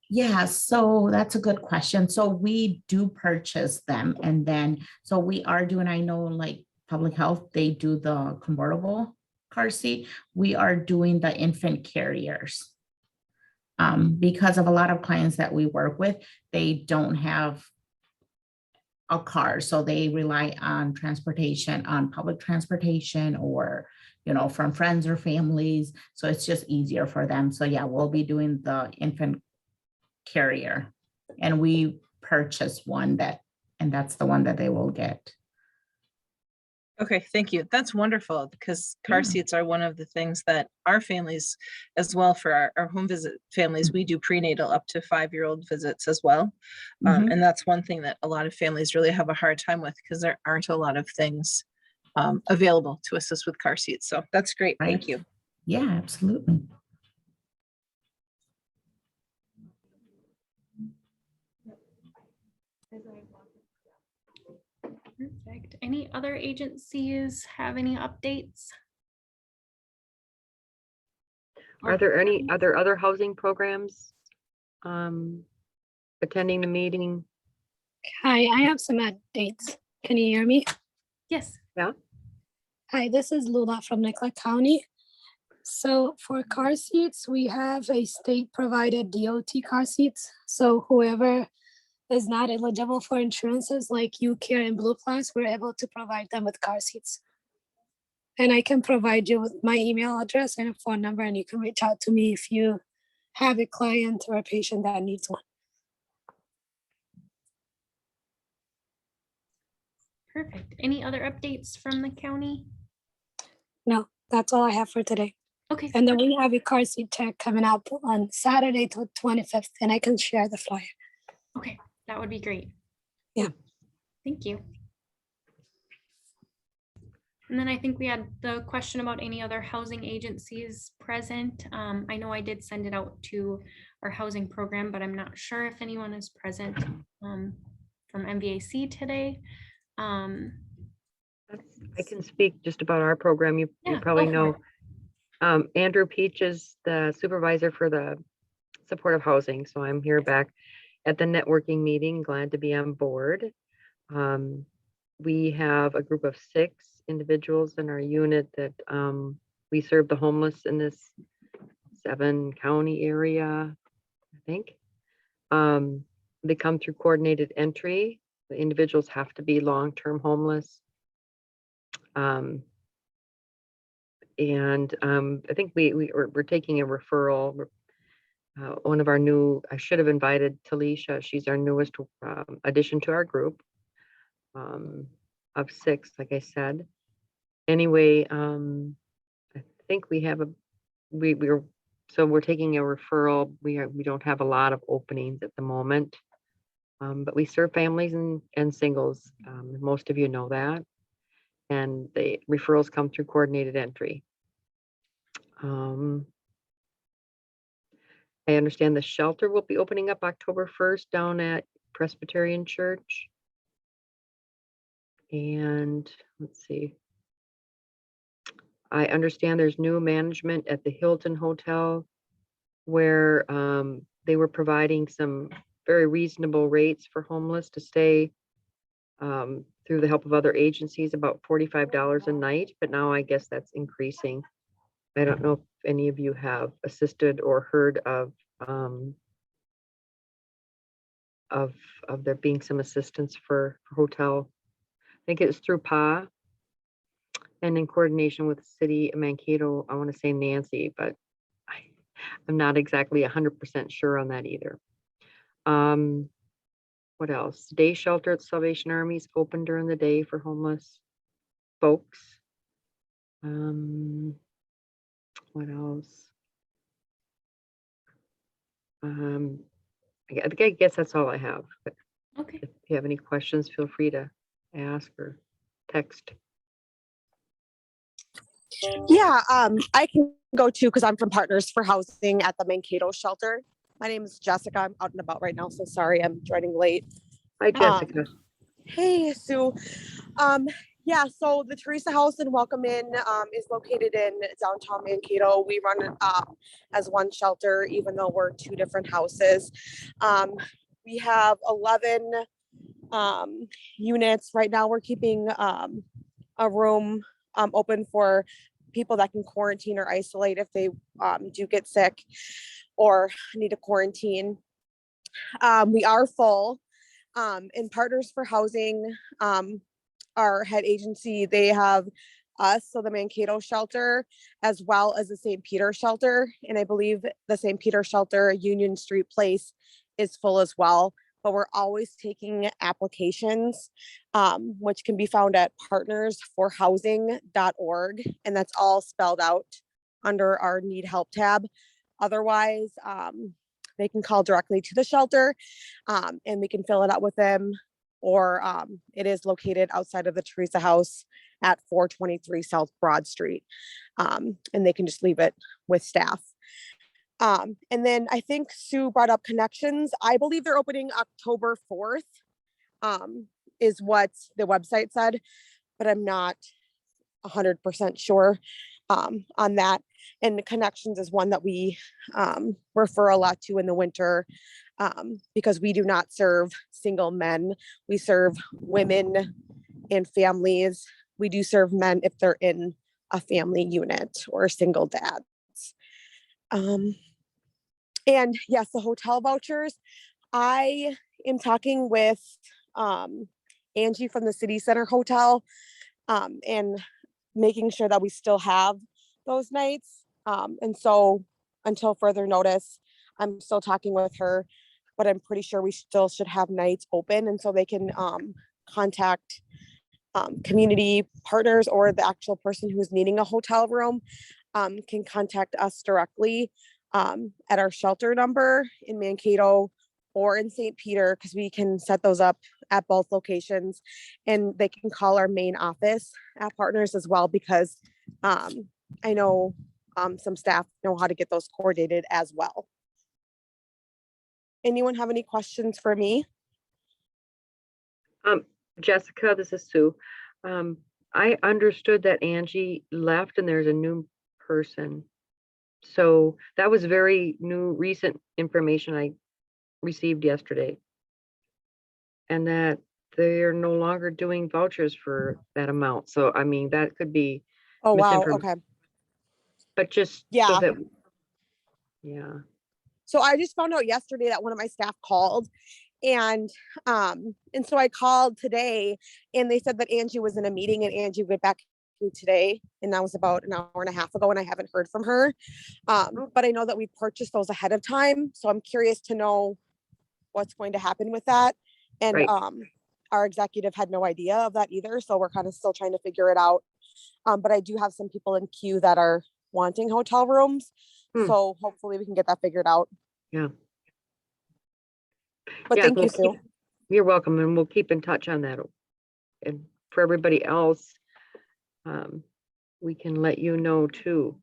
Yeah, so that's a good question. So we do purchase them, and then, so we are doing, I know like public health, they do the convertible car seat. We are doing the infant carriers. Because of a lot of clients that we work with, they don't have a car, so they rely on transportation, on public transportation, or from friends or families. So it's just easier for them. So yeah, we'll be doing the infant carrier, and we purchase one and that's the one that they will get. Okay, thank you. That's wonderful, because car seats are one of the things that our families, as well, for our home visit families, we do prenatal up to 5-year-old visits as well. And that's one thing that a lot of families really have a hard time with, because there aren't a lot of things available to assist with car seats. So that's great. Right. Thank you. Yeah, absolutely. Perfect. Any other agencies have any updates? Are there other housing programs attending the meeting? Hi, I have some updates. Can you hear me? Yes. Yeah. Hi, this is Lula from Nicolet County. So for car seats, we have a state provided DOT car seats. So whoever is not eligible for insurances like UCare and Blue Plus, we're able to provide them with car seats. And I can provide you with my email address and a phone number, and you can reach out to me if you have a client or a patient that needs one. Perfect. Any other updates from the county? No, that's all I have for today. Okay. And then we have a car seat check coming up on Saturday, the 25th, and I can share the flyer. Okay, that would be great. Yeah. Thank you. And then I think we had the question about any other housing agencies present. I know I did send it out to our housing program, but I'm not sure if anyone is present from MVAC today. I can speak just about our program. You probably know Andrew Peach is the supervisor for the supportive housing. So I'm here back at the networking meeting, glad to be on board. We have a group of 6 individuals in our unit that we serve the homeless in this 7-county area, I think. They come through coordinated entry. The individuals have to be long-term homeless. And I think we're taking a referral. One of our new, I should have invited Talisha. She's our newest addition to our group of 6, like I said. Anyway, I think we have we're taking a referral. We don't have a lot of openings at the moment, but we serve families and singles. Most of you know that, and the referrals come through coordinated entry. I understand the shelter will be opening up October 1st down at Presbyterian Church. And let's see. I understand there's new management at the Hilton Hotel where they were providing some very reasonable rates for homeless to stay through the help of other agencies, about $45 a night, but now I guess that's increasing. I don't know if any of you have assisted or heard of there being some assistance for hotel. I think it's through PA and in coordination with the city of Mankato. I want to say Nancy, but I'm not exactly 100% sure on that either. What else? Day shelter at Salvation Army is open during the day for homeless folks. What else? I guess that's all I have. But okay. If you have any questions, feel free to ask or text. Yeah, I can go too because I'm from Partners for Housing at the Mankato shelter. My name is Jessica. I'm out and about right now, so sorry I'm joining late. Hi, Jessica. Hey, Sue. Yeah, so the Teresa House in Welcome Inn is located in downtown Mankato. We run as one shelter, even though we're two different houses. We have 11 units. Right now we're keeping a room open for people that can quarantine or isolate if they do get sick or need a quarantine. We are full. In Partners for Housing, our head agency, they have us, so the Mankato shelter, as well as the St. Peter shelter. And I believe the St. Peter shelter, Union Street Place, is full as well. But we're always taking applications, which can be found at partnersforhousing.org. And that's all spelled out under our Need Help tab. Otherwise, they can call directly to the shelter and we can fill it out with them. Or it is located outside of the Teresa House at 423 South Broad Street. And they can just leave it with staff. And then I think Sue brought up Connections. I believe they're opening October 4th, is what the website said, but I'm not 100% sure on that. And Connections is one that we refer a lot to in the winter because we do not serve single men. We serve women and families. We do serve men if they're in a family unit or single dads. And yes, the hotel vouchers. I am talking with Angie from the City Center Hotel and making sure that we still have those nights. And so until further notice, I'm still talking with her, but I'm pretty sure we still should have nights open. And so they can contact community partners or the actual person who's needing a hotel room can contact us directly at our shelter number in Mankato or in St. Peter, because we can set those up at both locations. And they can call our main office at Partners as well, because I know some staff know how to get those coordinated as well. Anyone have any questions for me? Jessica, this is Sue. I understood that Angie left and there's a new person. So that was very new, recent information I received yesterday. And that they're no longer doing vouchers for that amount. So, I mean, that could be. Oh, wow. Okay. But just yeah. So that, yeah. So I just found out yesterday that one of my staff called and so I called today and they said that Angie was in a meeting and Angie would get back today. And that was about an hour and a half ago and I haven't heard from her. But I know that we purchased those ahead of time. So I'm curious to know what's going to happen with that. And right. Our executive had no idea of that either. So we're kind of still trying to figure it out. But I do have some people in queue that are wanting hotel rooms. So hopefully we can get that figured out. Yeah. But yeah, thank you, Sue. You're welcome. And we'll keep in touch on that. And for everybody else, we can let you know too.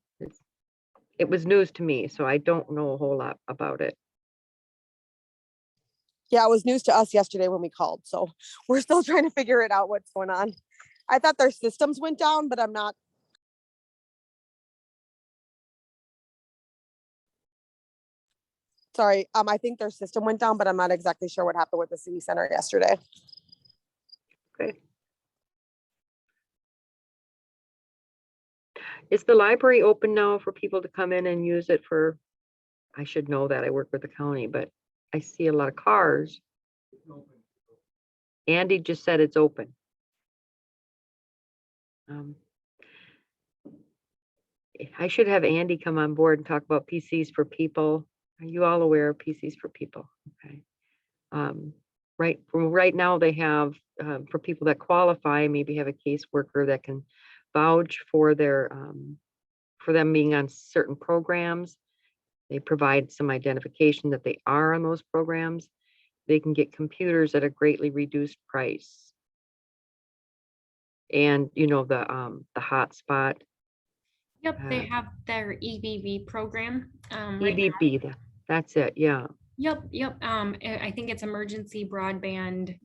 It was news to me, so I don't know a whole lot about it. Yeah, it was news to us yesterday when we called. So we're still trying to figure it out what's going on. I thought their systems went down, but I'm not. Sorry, I think their system went down, but I'm not exactly sure what happened with the city center yesterday. Okay. Is the library open now for people to come in and use it for, I should know that, I work with the county, but I see a lot of cars. Andy just said it's open. I should have Andy come on board and talk about PCs for people. Are you all aware of PCs for people? Okay. Right now they have, for people that qualify, maybe have a caseworker that can vouch for their, for them being on certain programs. They provide some identification that they are on those programs. They can get computers at a greatly reduced price. And you know, the hotspot. Yep, they have their EBB program. EBB, right, that's it, yeah. Yep. I think it's emergency broadband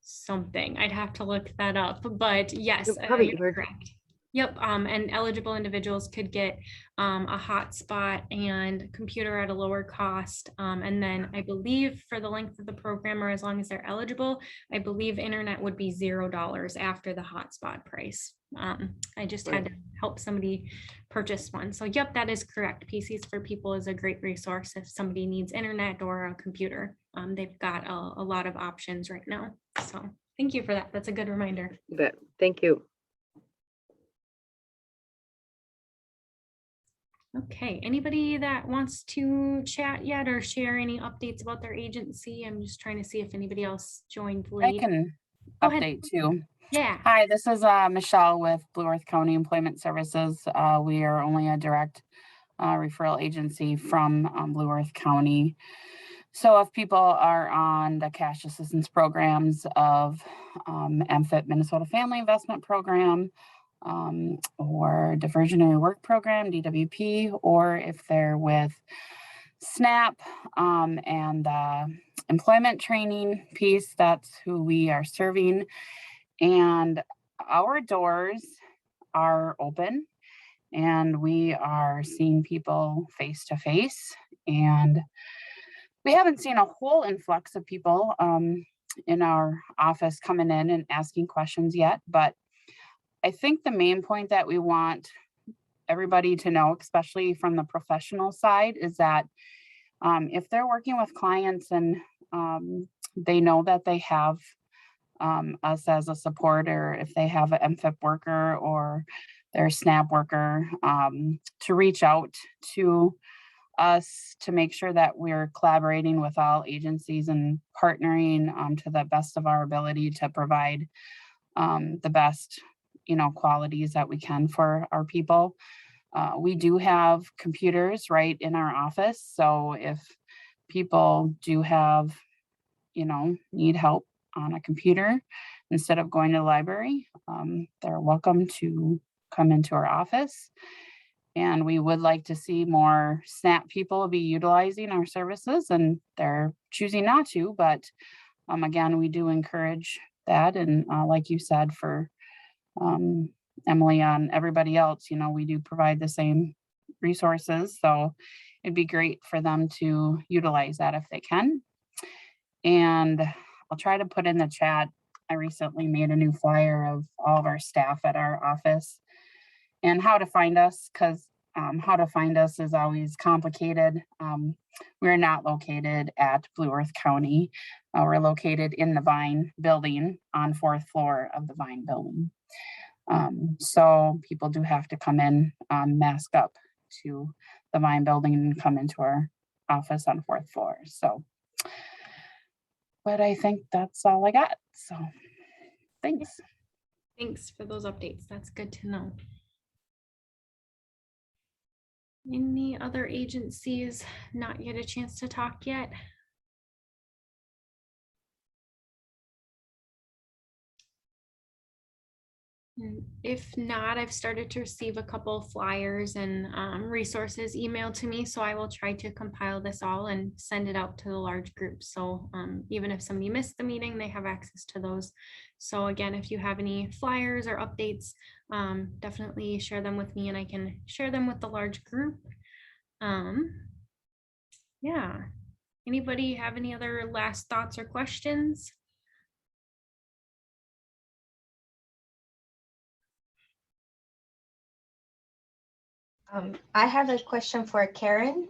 something. I'd have to look that up, but yes, Probably you're correct. Yep, and eligible individuals could get a hotspot and computer at a lower cost. And then I believe for the length of the program, or as long as they're eligible, I believe internet would be $0 after the hotspot price. I just had to help somebody purchase one. So yep, that is correct. PCs for People is a great resource if somebody needs internet or a computer. They've got a lot of options right now. So thank you for that. That's a good reminder. You bet. Thank you. Okay, anybody that wants to chat yet or share any updates about their agency? I'm just trying to see if anybody else joined late. I can Go ahead. update too. Yeah. Hi, this is Michelle with Blue Earth County Employment Services. We are only a direct referral agency from Blue Earth County. So if people are on the cash assistance programs of MFIT Minnesota Family Investment Program, or Diversionary Work Program, DWP, or if they're with SNAP and employment training piece, that's who we are serving. And our doors are open and we are seeing people face to face. And we haven't seen a whole influx of people in our office coming in and asking questions yet, but I think the main point that we want everybody to know, especially from the professional side, is that if they're working with clients and they know that they have us as a support, or if they have an MFIP worker or their SNAP worker, to reach out to us to make sure that we're collaborating with all agencies and partnering to the best of our ability to provide the best qualities that we can for our people. We do have computers right in our office. So if people do have, need help on a computer instead of going to the library, they're welcome to come into our office. And we would like to see more SNAP people be utilizing our services, and they're choosing not to, but again, we do encourage that. And like you said, for Emily, on everybody else, we do provide the same resources. So it'd be great for them to utilize that if they can. And I'll try to put in the chat, I recently made a new flyer of all of our staff at our office and how to find us, because how to find us is always complicated. We're not located at Blue Earth County. We're located in the Vine building on 4th floor of the Vine building. So people do have to come in, mask up to the Vine building and come into our office on 4th floor. So, but I think that's all I got. So thanks. Thanks for those updates. That's good to know. Any other agencies not get a chance to talk yet? And if not, I've started to receive a couple of flyers and resources emailed to me, so I will try to compile this all and send it out to the large groups. So even if somebody missed the meeting, they have access to those. So again, if you have any flyers or updates, definitely share them with me and I can share them with the large group. Yeah. Anybody have any other last thoughts or questions? I have a question for Karen.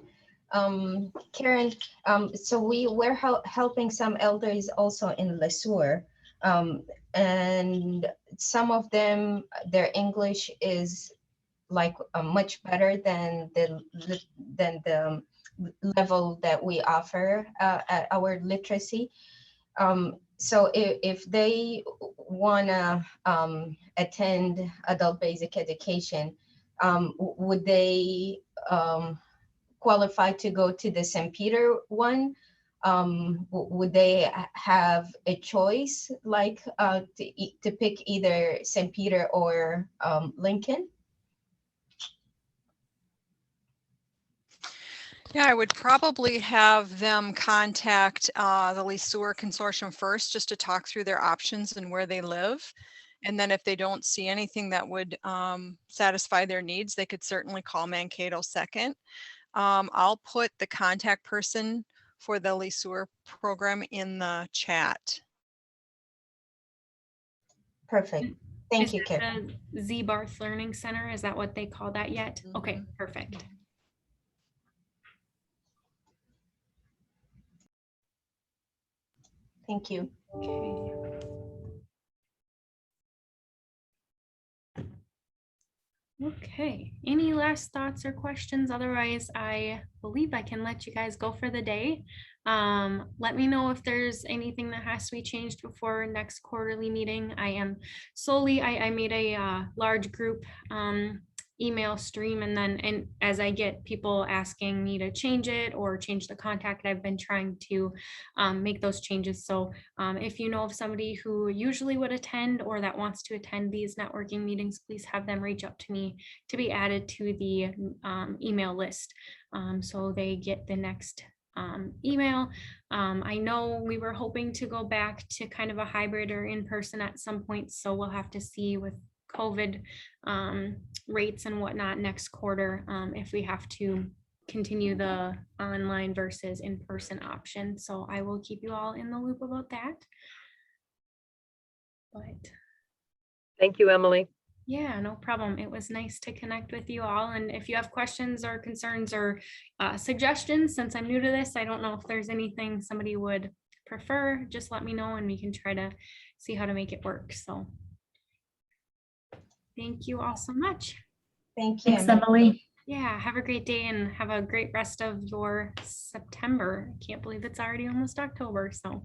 Karen, so we're helping some elders also in Lesueur, and some of them, their English is like much better than the level that we offer at our literacy. So if they want to attend adult basic education, would they qualify to go to the St. Peter one? Would they have a choice, like to pick either St. Peter or Lincoln? Yeah, I would probably have them contact the Lesueur Consortium first, just to talk through their options and where they live. And then if they don't see anything that would satisfy their needs, they could certainly call Mankato second. I'll put the contact person for the Lesueur program in the chat. Perfect. Thank Is you, that Karen. the Z-Barth Learning Center? Is that what they call that yet? Okay, perfect. Thank you. Okay, any last thoughts or questions? Otherwise, I believe I can let you guys go for the day. Let me know if there's anything that has to be changed before next quarterly meeting. I am solely, I made a large group email stream, and then as I get people asking me to change it or change the contact, I've been trying to make those changes. So if you know of somebody who usually would attend or that wants to attend these networking meetings, please have them reach out to me to be added to the email list, so they get the next email. I know we were hoping to go back to kind of a hybrid or in person at some point, so we'll have to see with COVID rates and whatnot next quarter if we have to continue the online versus in-person option. So I will keep you all in the loop about that. But thank you, Emily. yeah, no problem. It was nice to connect with you all. And if you have questions or concerns or suggestions, since I'm new to this, I don't know if there's anything somebody would prefer, just let me know and we can try to see how to make it work. So thank you all so much. Thank you. Thanks, Emily. Yeah, have a great day and have a great rest of your September. I can't believe it's already almost October. So